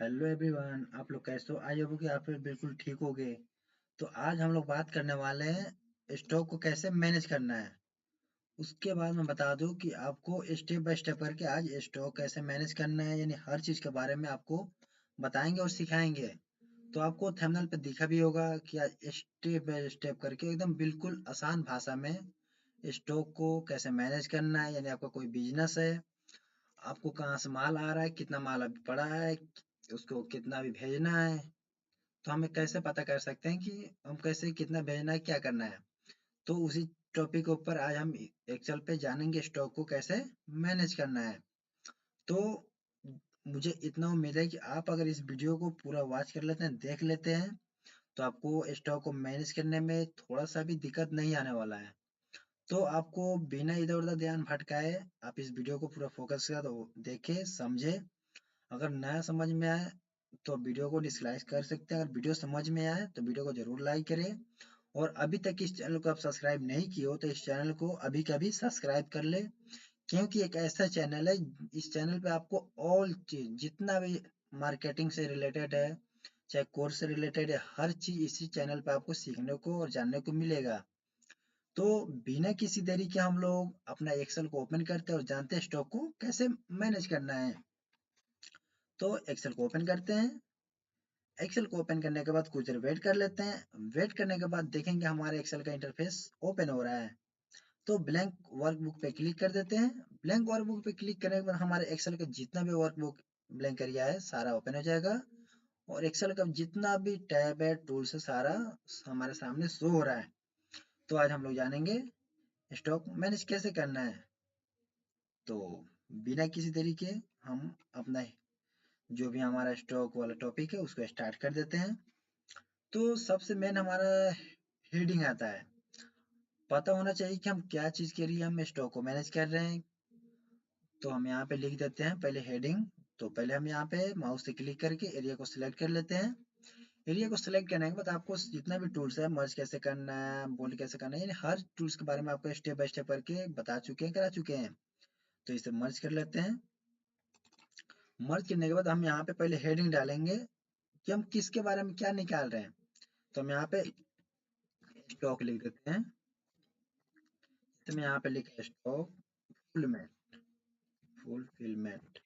Hello everyone, आप लोग कैसे हो? आई होप कि आप लोग बिल्कुल ठीक होगे। तो आज हम लोग बात करने वाले हैं स्टॉक को कैसे मैनेज करना है। उसके बाद मैं बता दूं कि आपको स्टेप बाय स्टेप करके आज स्टॉक कैसे मैनेज करना है, यानी हर चीज़ के बारे में आपको बताएंगे और सिखाएंगे। तो आपको थंबनेल पे दिखा भी होगा कि आज स्टेप बाय स्टेप करके एकदम बिल्कुल आसान भाषा में स्टॉक को कैसे मैनेज करना है। यानी आपका कोई बिजनेस है, आपको कहाँ से माल आ रहा है, कितना माल अभी पड़ा है, उसको कितना भी भेजना है, तो हमें कैसे पता कर सकते हैं कि हम कैसे कितना भेजना है, क्या करना है। तो उसी टॉपिक के ऊपर आज हम एक्सेल पे जानेंगे स्टॉक को कैसे मैनेज करना है। तो मुझे इतना उम्मीद है कि आप अगर इस वीडियो को पूरा वॉच कर लेते हैं, देख लेते हैं, तो आपको स्टॉक को मैनेज करने में थोड़ा सा भी दिक्कत नहीं आने वाला है। तो आपको बिना इधर उधर ध्यान भटकाए आप इस वीडियो को पूरा फोकस कर देखे समझे। अगर नया समझ में आए तो वीडियो को डिसलाइक कर सकते हैं। अगर वीडियो समझ में आए तो वीडियो को जरूर लाइक करें। और अभी तक इस चैनल को आप सब्सक्राइब नहीं किए हो तो इस चैनल को अभी का अभी सब्सक्राइब कर ले, क्योंकि एक ऐसा चैनल है, इस चैनल पे आपको ऑल चीज जितना भी मार्केटिंग से रिलेटेड है, चाहे कोर्स से रिलेटेड है, हर चीज इसी चैनल पे आपको सीखने को और जानने को मिलेगा। तो बिना किसी देरी के हम लोग अपना एक्सेल को ओपन करते हैं और जानते हैं स्टॉक को कैसे मैनेज करना है। तो एक्सेल को ओपन करते हैं। एक्सेल को ओपन करने के बाद कुछ देर वेट कर लेते हैं। वेट करने के बाद देखेंगे हमारे एक्सेल का इंटरफेस ओपन हो रहा है। तो ब्लैंक वर्कबुक पे क्लिक कर देते हैं। ब्लैंक वर्कबुक पे क्लिक करने के बाद हमारे एक्सेल का जितना भी वर्कबुक ब्लैंक एरिया है सारा ओपन हो जाएगा। और एक्सेल का जितना भी टैब है, टूल्स है, सारा हमारे सामने शो हो रहा है। तो आज हम लोग जानेंगे स्टॉक मैनेज कैसे करना है। तो बिना किसी देरी के हम अपना जो भी हमारा स्टॉक वाला टॉपिक है उसको स्टार्ट कर देते हैं। तो सबसे मेन हमारा हेडिंग आता है। पता होना चाहिए कि हम क्या चीज़ के लिए हम स्टॉक को मैनेज कर रहे हैं। तो हम यहाँ पे लिख देते हैं पहले हेडिंग। तो पहले हम यहाँ पे माउस से क्लिक करके एरिया को सिलेक्ट कर लेते हैं। एरिया को सिलेक्ट करने के बाद आपको जितना भी टूल्स है, मर्ज कैसे करना है, बोल्ड कैसे करना है, यानी हर टूल्स के बारे में आपको स्टेप बाय स्टेप करके बता चुके हैं, करा चुके हैं। तो इसे मर्ज कर लेते हैं। मर्ज करने के बाद हम यहाँ पे पहले हेडिंग डालेंगे कि हम किसके बारे में क्या निकाल रहे हैं। तो हम यहाँ पे स्टॉक लिख देते हैं। तो मैं यहाँ पे लिखा स्टॉक फुलमेंट, फुलफिलमेंट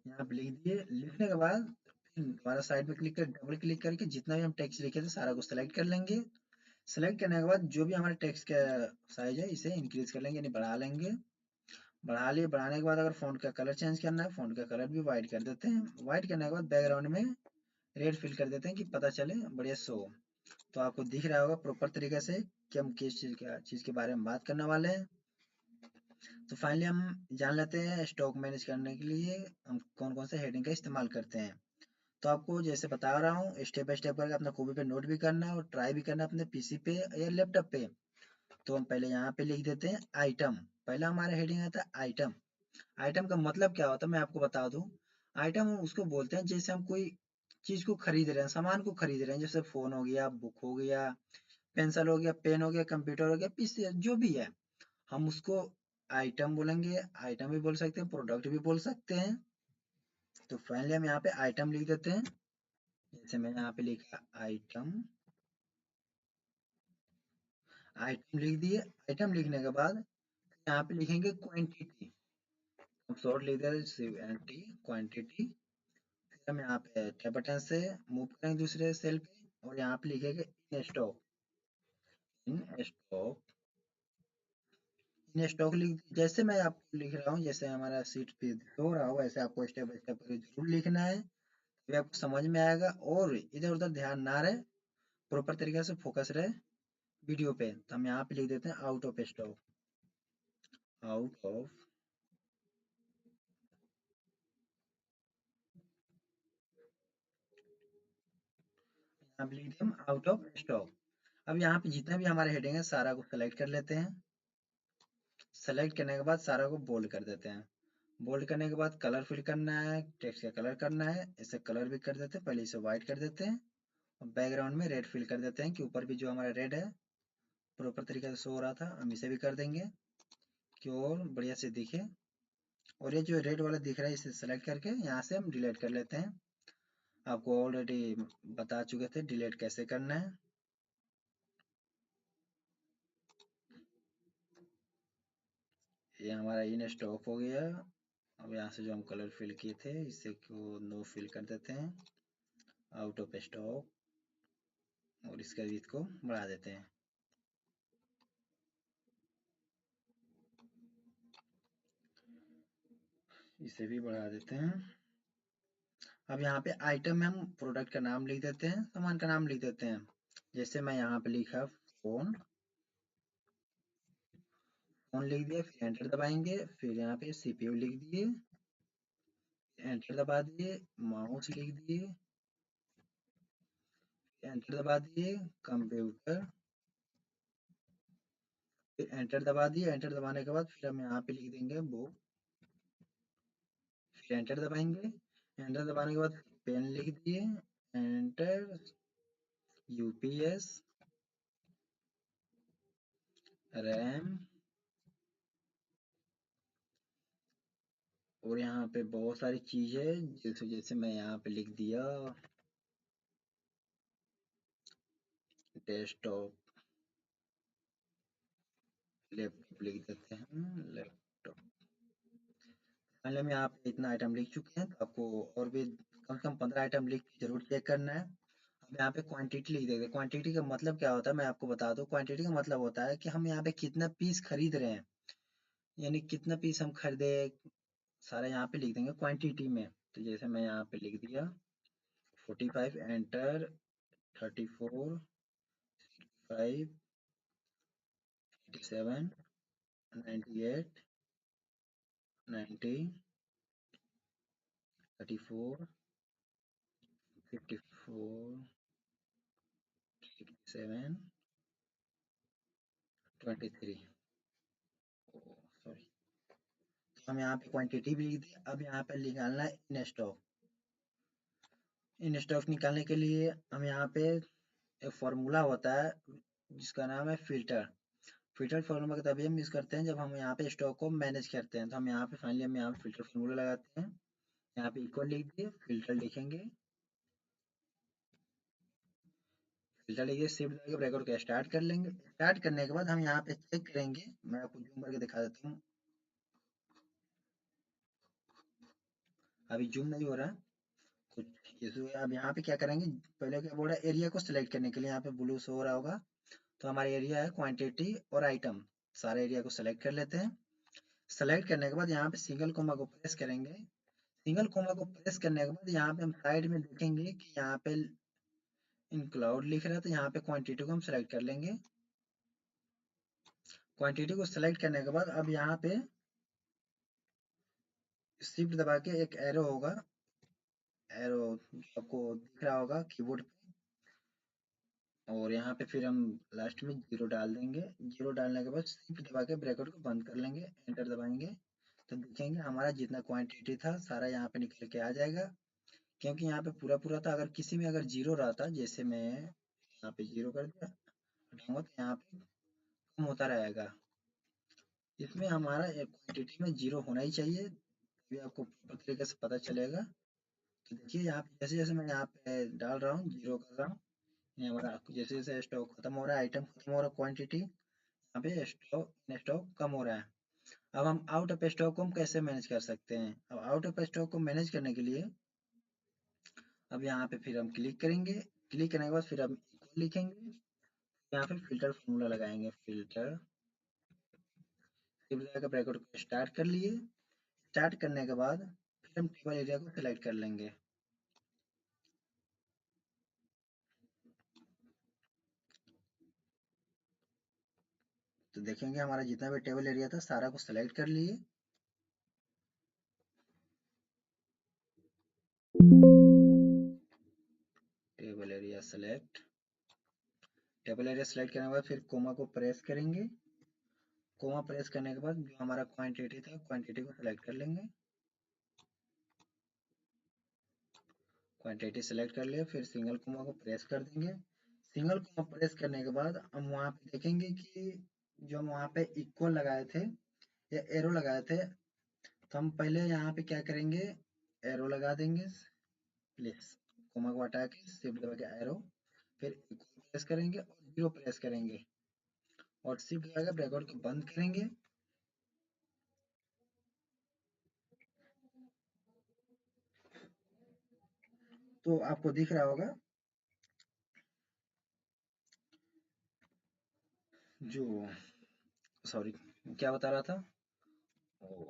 यहाँ पे लिख दिए। लिखने के बाद दोबारा साइड में क्लिक कर डबल क्लिक करके जितना भी हम टेक्स्ट लिखे थे सारा को सिलेक्ट कर लेंगे। सेलेक्ट करने के बाद जो भी हमारे टेक्स्ट का साइज है इसे इंक्रीज कर लेंगे, यानी बढ़ा लेंगे। बढ़ा लिए, बढ़ाने के बाद अगर फॉन्ट का कलर चेंज करना है, फॉन्ट का कलर भी वाइट कर देते हैं। वाइट करने के बाद बैकग्राउंड में रेड फिल कर देते हैं कि पता चले बढ़िया शो। तो आपको दिख रहा होगा प्रॉपर तरीके से कि हम किस चीज के बारे में बात करने वाले हैं। तो फाइनली हम जान लेते हैं स्टॉक मैनेज करने के लिए हम कौन कौन से हेडिंग का इस्तेमाल करते हैं। तो आपको जैसे बता रहा हूँ स्टेप बाय स्टेप करके अपना कॉपी पे नोट भी करना है और ट्राई भी करना है अपने पीसी पे या लैपटॉप पे। तो हम पहले यहाँ पे लिख देते हैं आइटम। पहला हमारा हेडिंग आता है आइटम। आइटम का मतलब क्या होता है मैं आपको बता दूं। आइटम हम उसको बोलते हैं जैसे हम कोई चीज को खरीद रहे हैं, सामान को खरीद रहे हैं, जैसे फोन हो गया, बुक हो गया, पेंसिल हो गया, पेन हो गया, कंप्यूटर हो गया, पीसी, जो भी है हम उसको आइटम बोलेंगे। आइटम भी बोल सकते हैं, प्रोडक्ट भी बोल सकते हैं। तो फाइनली हम यहाँ पे आइटम लिख देते हैं। जैसे मैं यहाँ पे लिखा आइटम, आइटम लिख दिए। आइटम लिखने के बाद यहाँ पे लिखेंगे क्वांटिटी। हम शॉर्ट लिख देते हैं क्वांटिटी। फिर हम यहाँ पे टैब बटन से मूव करेंगे दूसरे सेल पे और यहाँ पे लिखेंगे in stock. In stock, in stock लिख, जैसे मैं आपको लिख रहा हूँ, जैसे हमारा सीट पे हो रहा हो वैसे आपको स्टेप बाय स्टेप करके जरूर लिखना है, तभी आपको समझ में आएगा और इधर उधर ध्यान ना रहे, प्रॉपर तरीके से फोकस रहे वीडियो पे। तो हम यहाँ पे लिख देते हैं out of stock. Out of, यहाँ पे लिख दिया हम आउट ऑफ स्टॉक। अब यहाँ पे जितना भी हमारे हेडिंग है सारा को सेलेक्ट कर लेते हैं। सेलेक्ट करने के बाद सारा को बोल्ड कर देते हैं। बोल्ड करने के बाद कलर फिल करना है, टेक्स्ट का कलर करना है, इसे कलर भी कर देते हैं। पहले इसे व्हाइट कर देते हैं और बैकग्राउंड में रेड फिल कर देते हैं कि ऊपर भी जो हमारा रेड है प्रॉपर तरीके से शो हो रहा था, हम इसे भी कर देंगे कि और बढ़िया से दिखे और ये जो रेड वाला दिख रहा है इसे सेलेक्ट करके यहाँ से हम डिलीट कर लेते हैं। आपको ऑलरेडी बता चुके थे डिलीट कैसे करना है। ये हमारा इन स्टॉक हो गया। अब यहाँ से जो हम कलर फिल किए थे इसे को नो फिल कर देते हैं, आउट ऑफ स्टॉक, और इसका विड्थ को बढ़ा देते हैं। इसे भी बढ़ा देते हैं। अब यहाँ पे आइटम में हम प्रोडक्ट का नाम लिख देते हैं, सामान का नाम लिख देते हैं। जैसे मैं यहाँ पे लिखा फोन, फोन लिख दिया, फिर एंटर दबाएंगे, फिर यहाँ पे सीपीयू लिख दिए, एंटर दबा दिए, माउस लिख दिए, एंटर दबा दिए, कंप्यूटर, फिर एंटर दबा दिए। एंटर दबाने के बाद फिर हम यहाँ पे लिख देंगे बुक, फिर एंटर दबाएंगे। एंटर दबाने के बाद पेन लिख दिए, एंटर, यूपीएस, रैम, और यहाँ पे बहुत सारी चीजें जैसे जैसे मैं यहाँ पे लिख दिया डेस्कटॉप, लैपटॉप लिख देते हैं लैपटॉप। पहले हम यहाँ पे इतना आइटम लिख चुके हैं, तो आपको और भी कम से कम 15 आइटम लिख के जरूर चेक करना है। अब यहाँ पे क्वांटिटी लिख देंगे। क्वांटिटी का मतलब क्या होता है मैं आपको बता दूं। क्वांटिटी का मतलब होता है कि हम यहाँ पे कितना पीस खरीद रहे हैं, यानी कितना पीस हम खरीदे, सारा यहाँ पे लिख देंगे क्वांटिटी में। तो जैसे मैं यहाँ पे लिख दिया 45, एंटर, 34, 5, 87, 98, 90, 34, 54, 87, 23। सॉरी, हम यहाँ पे क्वांटिटी भी लिख दी। अब यहाँ पे निकालना है इन स्टॉक। इन स्टॉक निकालने के लिए हम यहाँ पे एक फॉर्मूला होता है जिसका नाम है फिल्टर। फिल्टर फार्मूला का तभी हम यूज करते हैं जब हम यहाँ पे स्टॉक को मैनेज करते हैं। तो हम यहाँ पे फाइनली हम यहाँ पे फिल्टर फार्मूला लगाते हैं। यहाँ पे इक्वल लिख दिए, फिल्टर लिखेंगे, फिल्टर लिखिए, शिफ्ट दबाकर ब्रैकेट को स्टार्ट कर लेंगे। स्टार्ट करने के बाद हम यहाँ पे चेक करेंगे, मैं आपको जूम करके दिखा देता हूँ। अभी जूम नहीं हो रहा, कुछ इशू है। अब यहाँ पे क्या करेंगे, पहले क्या बोल रहा है, एरिया को सिलेक्ट करने के लिए यहाँ पे ब्लू शो हो रहा होगा, तो हमारा एरिया है क्वांटिटी और आइटम। सारे एरिया को सिलेक्ट कर लेते हैं। सेलेक्ट करने के बाद यहाँ पे सिंगल कोमा को प्रेस करेंगे। सिंगल कोमा को प्रेस करने के बाद यहाँ पे हम साइड में देखेंगे कि यहाँ पे इंक्लूड लिख रहा है, तो यहाँ पे क्वांटिटी को हम सेलेक्ट कर लेंगे। क्वांटिटी को सेलेक्ट करने के बाद अब यहाँ पे शिफ्ट दबा के एक एरो होगा, एरो आपको दिख रहा होगा कीबोर्ड पे, और यहाँ पे फिर हम लास्ट में जीरो डाल देंगे। जीरो डालने के बाद शिफ्ट दबा के ब्रैकेट को बंद कर लेंगे, एंटर दबाएंगे, तो देखेंगे हमारा जितना क्वांटिटी था सारा यहाँ पे निकल के आ जाएगा। क्योंकि यहाँ पे पूरा पूरा था, अगर किसी में अगर जीरो रहता, जैसे मैं यहाँ पे जीरो कर दिया, हटाऊंगा तो यहाँ पे कम होता रहेगा। इसमें हमारा एक क्वांटिटी में जीरो होना ही चाहिए, तभी आपको प्रॉपर तरीके से पता चलेगा। तो देखिए यहाँ पे जैसे जैसे मैं यहाँ पे डाल रहा हूँ, जीरो कर रहा हूँ, ये हमारा जैसे जैसे स्टॉक खत्म हो रहा है, आइटम खत्म हो रहा है, क्वांटिटी यहाँ पे स्टॉक कम हो रहा है। अब हम आउट ऑफ स्टॉक को हम कैसे मैनेज कर सकते हैं। अब आउट ऑफ स्टॉक को मैनेज करने के लिए अब यहाँ पे फिर हम क्लिक करेंगे। क्लिक करने के बाद फिर हम इक्वल लिखेंगे, यहाँ पे फिल्टर फॉर्मूला लगाएंगे, फिल्टर, फिर ब्रैकेट को स्टार्ट कर लिए। स्टार्ट करने के बाद फिर हम टेबल एरिया को सिलेक्ट कर लेंगे। तो देखेंगे हमारा जितना भी टेबल एरिया था सारा को सिलेक्ट कर लिए। Table area select, table area select करने के बाद फिर कोमा को प्रेस करेंगे। कोमा प्रेस करने के बाद जो हमारा क्वांटिटी था क्वांटिटी को सिलेक्ट कर लेंगे। क्वांटिटी सेलेक्ट कर लिए, फिर सिंगल कोमा को प्रेस कर देंगे। सिंगल कोमा प्रेस करने के बाद हम वहाँ पे देखेंगे कि जो हम वहाँ पे इक्वल लगाए थे या एरो लगाए थे, तो हम पहले यहाँ पे क्या करेंगे, एरो लगा देंगे, प्लेस कोमा को हटा के शिफ्ट दबा के एरो, फिर इक्वल प्रेस करेंगे और 0 प्रेस करेंगे और शिफ्ट दबा के ब्रैकेट को बंद करेंगे। तो आपको दिख रहा होगा जो, सॉरी, क्या बता रहा था, ओ,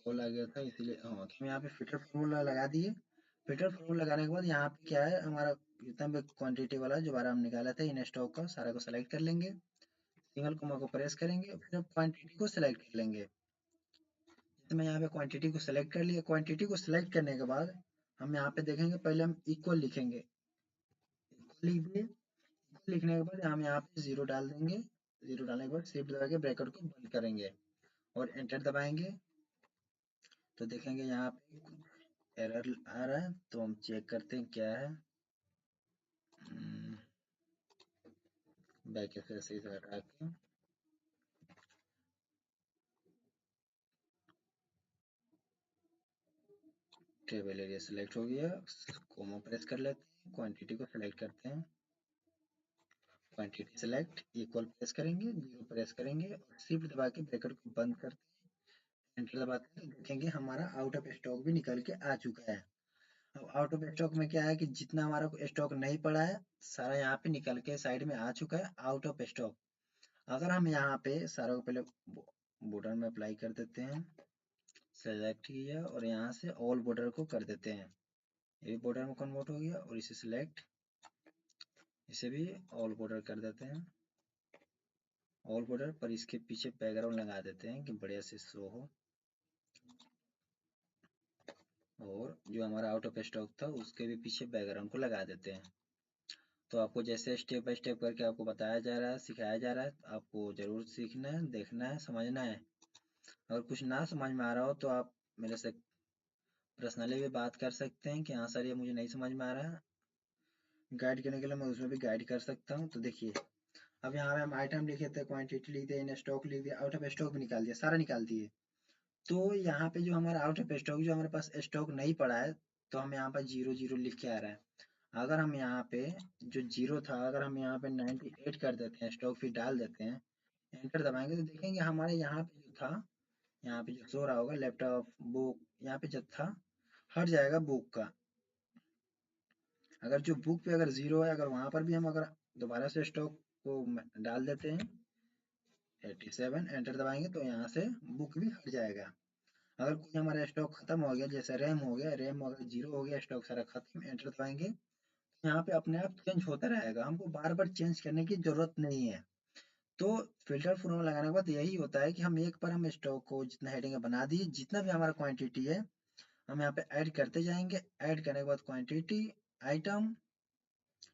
कॉल आ गया था इसीलिए। हाँ, तो हम यहाँ पे फिल्टर फॉर्मूला लगा दिए। फिल्टर फॉर्मूला लगाने के बाद यहाँ पे क्या है, हमारा जितना भी क्वांटिटी वाला जो बारह हम निकाला था इन स्टॉक का, सारा को सेलेक्ट कर लेंगे, सिंगल कोमा को प्रेस करेंगे, फिर क्वांटिटी को सिलेक्ट कर लेंगे। जैसे मैं यहाँ पे क्वांटिटी को सिलेक्ट कर लिया, क्वांटिटी को सिलेक्ट करने के बाद हम यहाँ पे देखेंगे, पहले हम इक्वल लिखेंगे, इक्वल लिख दिए। इक्वल लिखने के बाद हम यहाँ पे जीरो डाल देंगे, जीरो डालने के बाद शिफ्ट दबा के ब्रैकेट को बंद करेंगे और एंटर दबाएंगे। तो देखेंगे यहाँ पे एरर आ रहा है, तो हम चेक करते हैं क्या है। बैक से सही से हटा के टेबल एरिया सेलेक्ट हो गया, कोमा प्रेस कर लेते हैं, क्वांटिटी को सिलेक्ट करते हैं, क्वांटिटी सेलेक्ट, इक्वल प्रेस करेंगे, जीरो प्रेस करेंगे और शिफ्ट दबा के ब्रैकेट को बंद करते हैं, एंटर दबाते हैं। तो देखेंगे हमारा आउट ऑफ स्टॉक भी निकल के आ चुका है। अब आउट ऑफ स्टॉक में क्या है कि जितना हमारा स्टॉक नहीं पड़ा है, सारा यहाँ पे निकल के साइड में आ चुका है आउट ऑफ स्टॉक। अगर हम यहाँ पे सारा को पहले बॉर्डर में अप्लाई कर देते हैं, सेलेक्ट किया और यहाँ से ऑल बॉर्डर को कर देते हैं, ये बॉर्डर में कन्वर्ट हो गया, और इसे सिलेक्ट, इसे भी ऑल बॉर्डर कर देते हैं, ऑल बॉर्डर पर इसके पीछे बैकग्राउंड लगा देते हैं कि बढ़िया से शो हो। और जो हमारा आउट ऑफ स्टॉक था उसके भी पीछे बैकग्राउंड को लगा देते हैं। तो आपको जैसे स्टेप बाय स्टेप करके आपको बताया जा रहा है, सिखाया जा रहा है, तो आपको जरूर सीखना है, देखना है, समझना है। अगर कुछ ना समझ में आ रहा हो तो आप मेरे से पर्सनली भी बात कर सकते हैं कि हाँ सर ये मुझे नहीं समझ में आ रहा है, गाइड करने के लिए मैं उसमें भी गाइड कर सकता हूँ। तो देखिए, अब यहाँ पे हम आइटम लिखे थे, क्वांटिटी लिख दिया, इन स्टॉक लिख दिया, आउट ऑफ स्टॉक भी निकाल दिया, सारा निकाल दिए। तो यहाँ पे जो हमारा आउट ऑफ स्टॉक, जो हमारे पास स्टॉक नहीं पड़ा है, तो हम यहाँ पर जीरो जीरो लिख के आ रहा है। अगर हम यहाँ पे जो जीरो था, अगर हम यहाँ पे 98 कर देते हैं, स्टॉक फिर डाल देते हैं, एंटर दबाएंगे, तो देखेंगे हमारे यहाँ पे जो था, यहाँ पे जो शो रहा होगा लैपटॉप बुक, यहाँ पे जो था हट जाएगा बुक का। अगर जो बुक पे अगर जीरो है, अगर वहां पर भी हम अगर दोबारा से स्टॉक को डाल देते हैं 87, एंटर दबाएंगे, तो यहाँ से बुक भी हट जाएगा। अगर कोई हमारा स्टॉक खत्म हो गया, जैसे रैम हो गया, रैम अगर जीरो हो गया, स्टॉक सारा खत्म, एंटर दबाएंगे, यहाँ पे अपने आप चेंज होता रहेगा, हमको बार बार चेंज करने की जरूरत नहीं है। तो फिल्टर फॉर्मूला लगाने के बाद यही होता है कि हम एक बार हम स्टॉक को जितना हेडिंग बना दिए, जितना भी हमारा क्वांटिटी है हम यहाँ पे ऐड करते जाएंगे, ऐड करने के बाद क्वांटिटी, आइटम,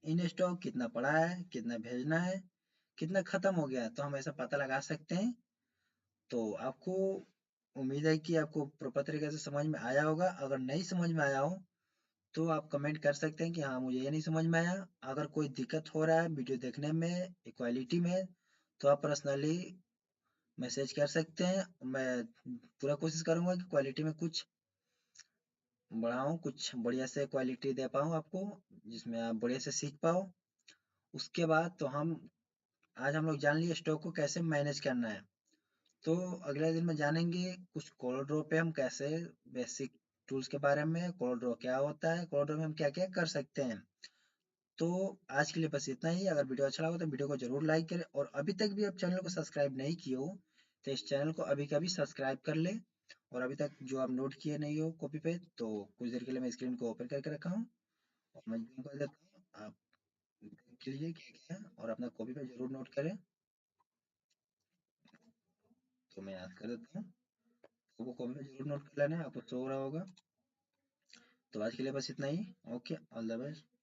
इन स्टॉक कितना पड़ा है, कितना भेजना है, कितना खत्म हो गया है, तो हम ऐसा पता लगा सकते हैं। तो आपको उम्मीद है कि आपको प्रॉपर तरीके से समझ में आया होगा। अगर नहीं समझ में आया हो तो आप कमेंट कर सकते हैं कि हाँ मुझे ये नहीं समझ में आया। अगर कोई दिक्कत हो रहा है वीडियो देखने में, क्वालिटी में, तो आप पर्सनली मैसेज कर सकते हैं। मैं पूरा कोशिश करूंगा कि क्वालिटी में कुछ बढ़ाऊं, कुछ बढ़िया से क्वालिटी दे पाऊँ आपको, जिसमें आप बढ़िया से सीख पाओ। उसके बाद तो हम आज हम लोग जान लिए स्टॉक को कैसे मैनेज करना है। तो अगले दिन में जानेंगे कुछ कोड ड्रॉ पे हम कैसे, बेसिक टूल्स के बारे में, कोड ड्रॉ क्या होता है, कोड ड्रॉ में हम क्या क्या कर सकते हैं। तो आज के लिए बस इतना ही। अगर वीडियो अच्छा लगा तो वीडियो को जरूर लाइक करें, और अभी तक भी आप चैनल को सब्सक्राइब नहीं किए हो तो इस चैनल को अभी का भी सब्सक्राइब कर ले। और अभी तक जो आप नोट किए नहीं हो कॉपी पे, तो कुछ देर के लिए मैं स्क्रीन को ओपन करके रखा हूँ और मैं जूम कर देता हूँ, आप देख लीजिए क्या क्या है और अपना कॉपी पे जरूर नोट करें। तो मैं याद कर देता हूँ, आपको कॉपी पे जरूर नोट कर लेना है, आपको शो हो रहा होगा। तो आज के लिए बस इतना ही। Okay, all the best.